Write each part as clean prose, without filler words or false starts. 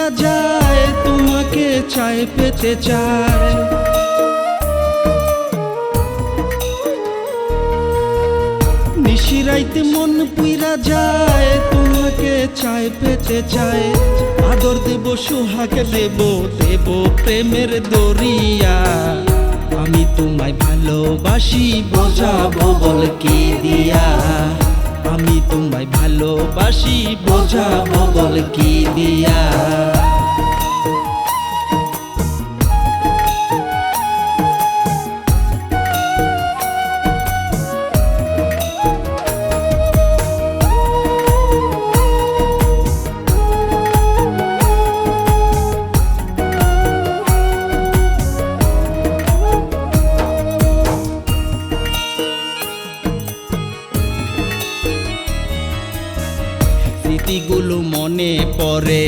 পুইরা যায়, তোমাকে চায় পেতে চায়। নিশিরাইতে মন পুইরা যায়, তোমাকে চায় পেতে চায়। আদর দেব সোহাগ দেব, দেব প্রেমের দরিয়া। আমি তোমায় ভালোবাসি, বোঝাবো বল কি দিয়া। আমি তোমায় ভালোবাসি, বোঝাবো বল কি দিয়া। স্মৃতিগুলো মনে পড়ে,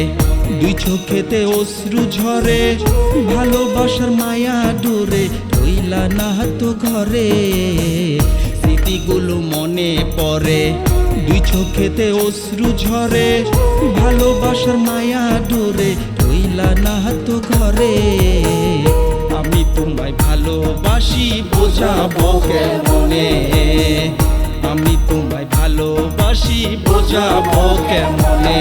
দুই চোখেতে অশ্রু ঝরে। ভালোবাসার মায়া ডোরে, রইলা না তো ঘরে। স্মৃতিগুলো মনে পড়ে, দুই চোখেতে অশ্রু ঝরে। ভালোবাসার মায়া ডোরে, রইলা না তো ঘরে। আমি তোমায় ভালোবাসি, বোঝাবো কেমনে। আমি তোমায় ভালোবাসি, বোঝাবো কেমনে।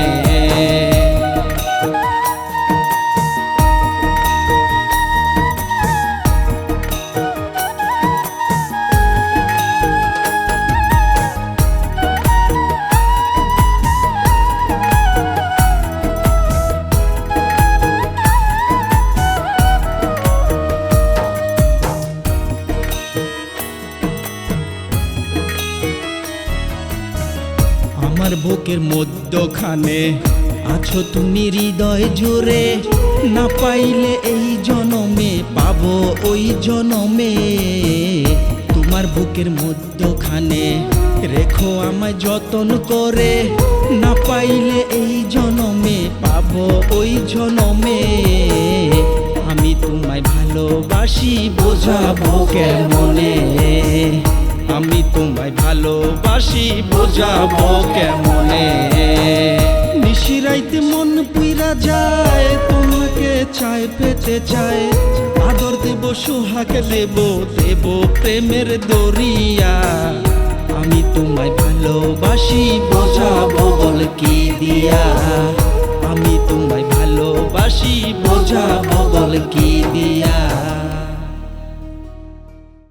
আমার বুকের মধ্যখানে আছো তুমি হৃদয় জুড়ে। না পাইলে এই জনমে, পাবো ওই জনমে। তোমার বুকের মধ্যখানে রেখো আমায় যতন করে। না পাইলে এই জনমে, পাবো ওই জনমে। আমি তোমায় ভালোবাসি, বোঝাবো কেমনে। আমি তোমায় ভালোবাসি, বোঝাবো কেমনে। নিশিরাইতে মন পুইরা যায়, তোমাকে চায় পেতে চায়। আদর দেব সোহাগ দেব, দেব প্রেমের দরিয়া। আমি তোমায় ভালোবাসি, বোঝাবো বল কি দিয়া। আমি তোমায় ভালোবাসি, বোঝাবো বল কি দিয়া।